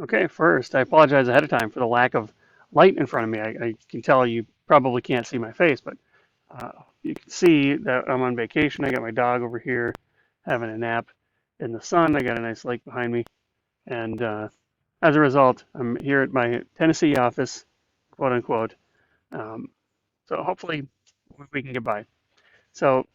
Okay, first, I apologize ahead of time for the lack of light in front of me. I can tell you probably can't see my face, but you can see that I'm on vacation. I got my dog over here having a nap in the sun. I got a nice lake behind me. And as a result, I'm here at my Tennessee office, quote unquote. Um, so hopefully we can get by. So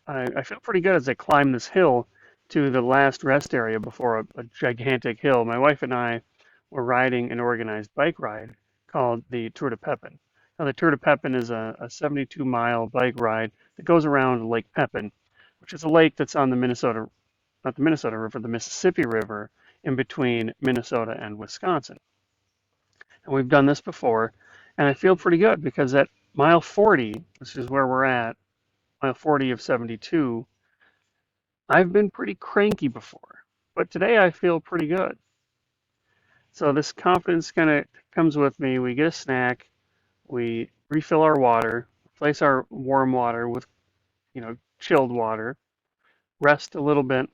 I feel pretty good as I climb this hill to the last rest area before a gigantic hill. My wife and I were riding an organized bike ride called the Tour de Pepin. Now, the Tour de Pepin is a 72-mile bike ride that goes around Lake Pepin, which is a lake that's on the Minnesota, not the Minnesota River, the Mississippi River, in between Minnesota and Wisconsin. And we've done this before, and I feel pretty good because at mile 40, which is where we're at, mile 40 of 72, I've been pretty cranky before, but today I feel pretty good. So this confidence kind of comes with me. We get a snack, we refill our water, replace our warm water with, chilled water, rest a little bit,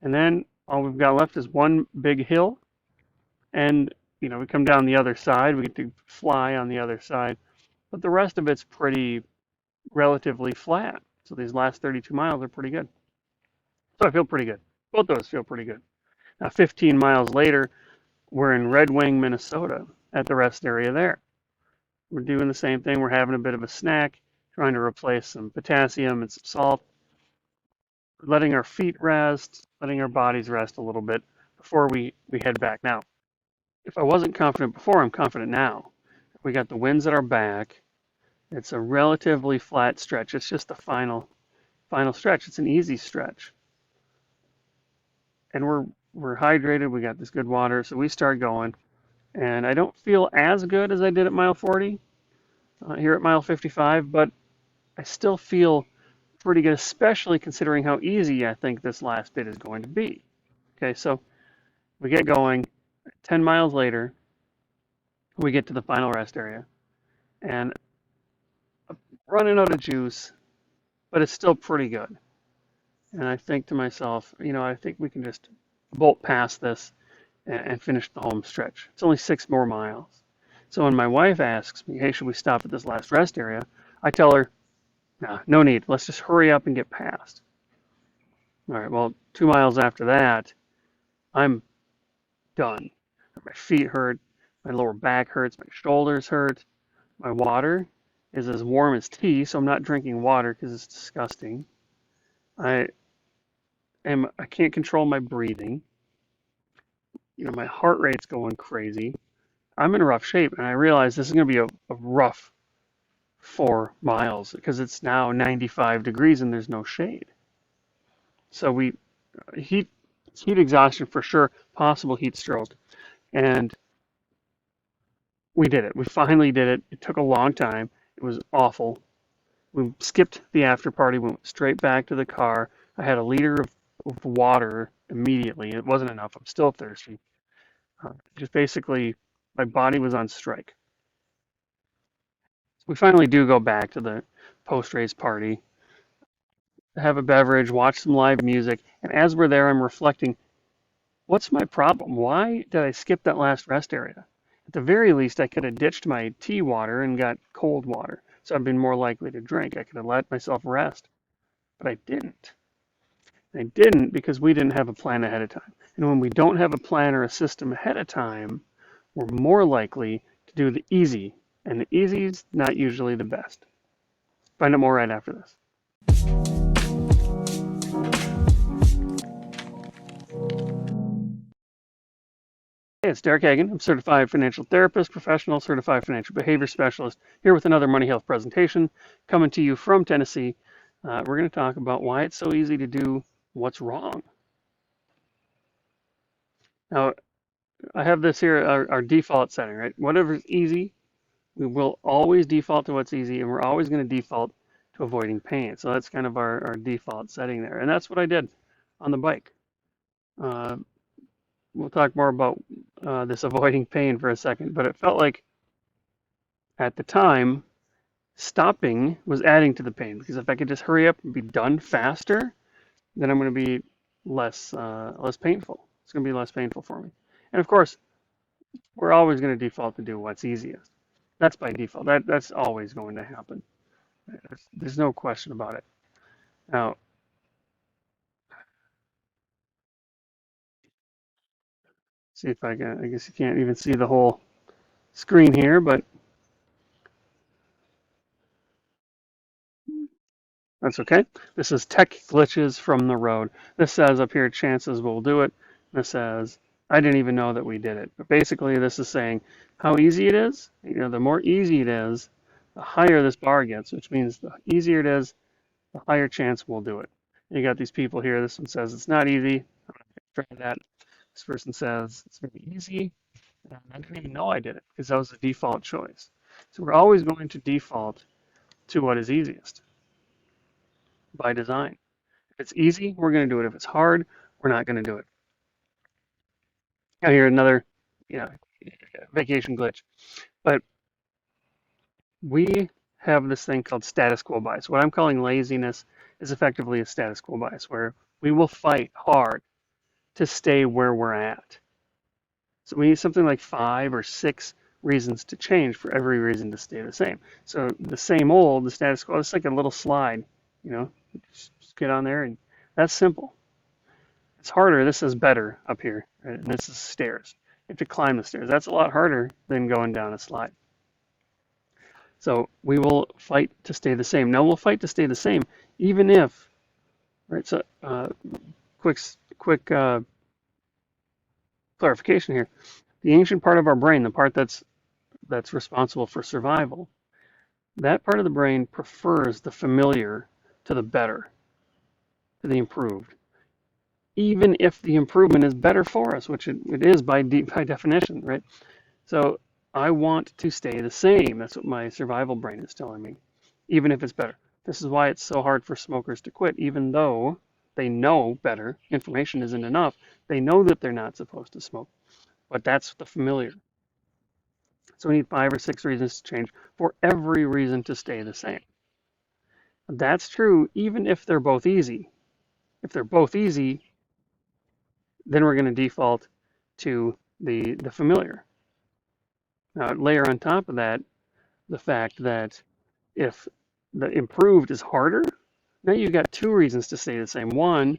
and then all we've got left is one big hill, and we come down the other side. We get to fly on the other side, but the rest of it's pretty relatively flat. So these last 32 miles are pretty good. So I feel pretty good. Both those feel pretty good. Now, 15 miles later, we're in Red Wing, Minnesota, at the rest area there. We're doing the same thing. We're having a bit of a snack, trying to replace some potassium and some salt, letting our feet rest, letting our bodies rest a little bit before we head back. Now, if I wasn't confident before, I'm confident now. We got the winds at our back. It's a relatively flat stretch. It's just the final stretch. It's an easy stretch. And we're hydrated. We got this good water. So we start going. And I don't feel as good as I did at mile 40 here at mile 55, but I still feel pretty good, especially considering how easy I think this last bit is going to be. Okay, so we get going. 10 miles later, we get to the final rest area, and I'm running out of juice, but it's still pretty good. And I think to myself, I think we can just bolt past this and finish the home stretch. It's only 6 more miles. So when my wife asks me, hey, should we stop at this last rest area? I tell her, nah, no need. Let's just hurry up and get past. All right, well, 2 miles after that, I'm done. My feet hurt, my lower back hurts, my shoulders hurt. My water is as warm as tea, so I'm not drinking water because it's disgusting. I I can't control my breathing. My heart rate's going crazy. I'm in rough shape, and I realize this is going to be a rough 4 miles because it's now 95 degrees and there's no shade. So heat heat exhaustion for sure, possible heat stroke, and we did it. We finally did it. It took a long time. It was awful. We skipped the after party, went straight back to the car. I had a liter of water immediately. It wasn't enough. I'm still thirsty. Just basically, my body was on strike. We finally do go back to the post race party, have a beverage, watch some live music, and as we're there, I'm reflecting, what's my problem? Why did I skip that last rest area? At the very least, I could have ditched my tea water and got cold water, so I'd been more likely to drink. I could have let myself rest, but I didn't. I didn't because we didn't have a plan ahead of time. And when we don't have a plan or a system ahead of time, we're more likely to do the easy, and the easy is not usually the best. Find out more right after this. Hey, it's Derek Hagan. I'm certified financial therapist, professional, certified financial behavior specialist, here with another Money Health presentation coming to you from Tennessee. We're going to talk about why it's so easy to do what's wrong. Now, I have this here, our default setting, right? Whatever's easy, we will always default to what's easy, and we're always going to default to avoiding pain. So that's kind of our default setting there. And that's what I did on the bike. Uh, we'll talk more about this avoiding pain for a second, but it felt like at the time, stopping was adding to the pain because if I could just hurry up and be done faster, then I'm going to be less painful. It's going to be less painful for me. And of course, we're always going to default to do what's easiest. That's by default. That's always going to happen. There's no question about it. Now, see if I can. I guess you can't even see the whole screen here, but that's okay. This is tech glitches from the road. This says up here, chances we'll do it. This says, I didn't even know that we did it. But basically, this is saying how easy it is. You know, the more easy it is, the higher this bar gets, which means the easier it is, the higher chance we'll do it. You got these people here. This one says it's not easy. Try that. This person says it's very easy. And I didn't even know I did it because that was the default choice. So we're always going to default to what is easiest by design. If it's easy, we're going to do it. If it's hard, we're not going to do it. Now here another, you know, vacation glitch. But we have this thing called status quo bias. What I'm calling laziness is effectively a status quo bias, where we will fight hard to stay where we're at. So we need something like 5 or 6 reasons to change for every reason to stay the same. So the same old, the status quo, it's like a little slide, you know, just get on there and that's simple. It's harder. This is better up here, right? And this is stairs. You have to climb the stairs. That's a lot harder than going down a slide. So we will fight to stay the same. Now we'll fight to stay the same, even if, right? So quick clarification here. The ancient part of our brain, the part that's responsible for survival, that part of the brain prefers the familiar to the better, to the improved, even if the improvement is better for us, which it is by definition, right? So I want to stay the same. That's what my survival brain is telling me, even if it's better. This is why it's so hard for smokers to quit, even though they know better. Information isn't enough. They know that they're not supposed to smoke, but that's the familiar. So we need 5 or 6 reasons to change for every reason to stay the same. That's true even if they're both easy. If they're both easy, then we're going to default to the familiar. Now, layer on top of that the fact that if the improved is harder, now you've got 2 reasons to stay the same. One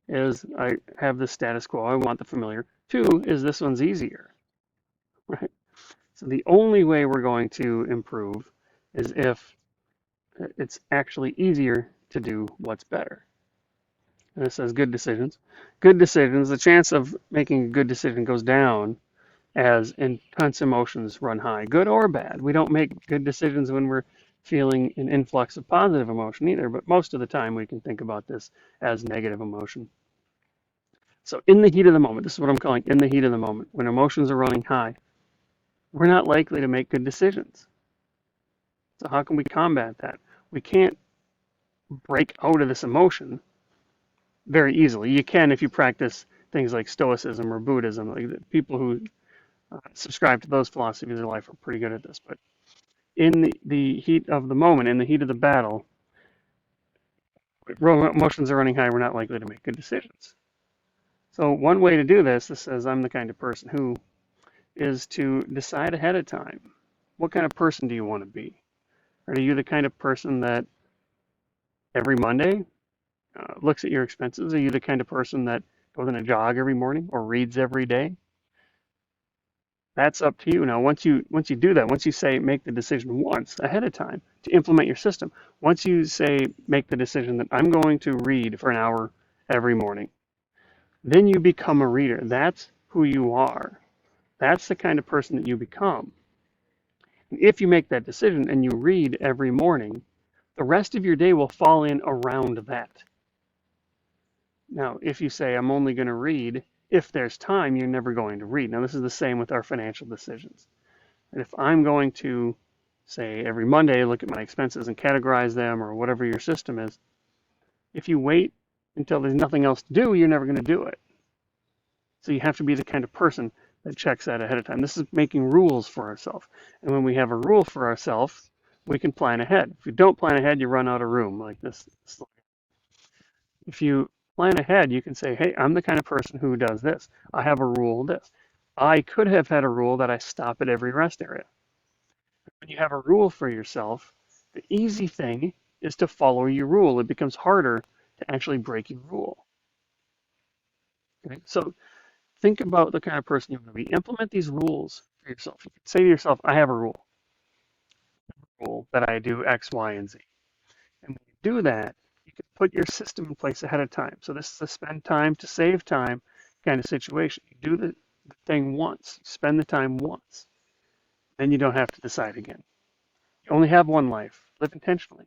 is I have the status quo, I want the familiar. 2 is this one's easier, right? So the only way we're going to improve is if it's actually easier to do what's better. And it says good decisions. Good decisions, the chance of making a good decision goes down as intense emotions run high, good or bad. We don't make good decisions when we're feeling an influx of positive emotion either, but most of the time we can think about this as negative emotion. So in the heat of the moment, this is what I'm calling in the heat of the moment, when emotions are running high, we're not likely to make good decisions. So how can we combat that? We can't break out of this emotion very easily. You can if you practice things like Stoicism or Buddhism. Like people who subscribe to those philosophies of life are pretty good at this. But in the heat of the moment, in the heat of the battle, emotions are running high. We're not likely to make good decisions. So one way to do this says I'm the kind of person who is to decide ahead of time. What kind of person do you want to be? Are you the kind of person that every Monday looks at your expenses? Are you the kind of person that goes on a jog every morning or reads every day? That's up to you. Now, once you do that, once you say make the decision once ahead of time to implement your system, once you say make the decision that I'm going to read for an hour every morning, then you become a reader. That's who you are. That's the kind of person that you become. And if you make that decision and you read every morning, the rest of your day will fall in around that. Now, if you say I'm only going to read if there's time, you're never going to read. Now, this is the same with our financial decisions. And if I'm going to, say, every Monday, look at my expenses and categorize them or whatever your system is, if you wait until there's nothing else to do, you're never going to do it. So you have to be the kind of person that checks that ahead of time. This is making rules for ourselves. And when we have a rule for ourselves, we can plan ahead. If you don't plan ahead, you run out of room like this. If you plan ahead, you can say, hey, I'm the kind of person who does this. I have a rule this. I could have had a rule that I stop at every rest area. When you have a rule for yourself, the easy thing is to follow your rule. It becomes harder to actually break your rule. Okay? So think about the kind of person you want to be. Implement these rules for yourself. You can say to yourself, I have a rule that I do X, Y, and Z. And when you do that, you can put your system in place ahead of time. So this is a spend time to save time kind of situation. You do the thing once, you spend the time once, then you don't have to decide again. You only have one life. Live intentionally.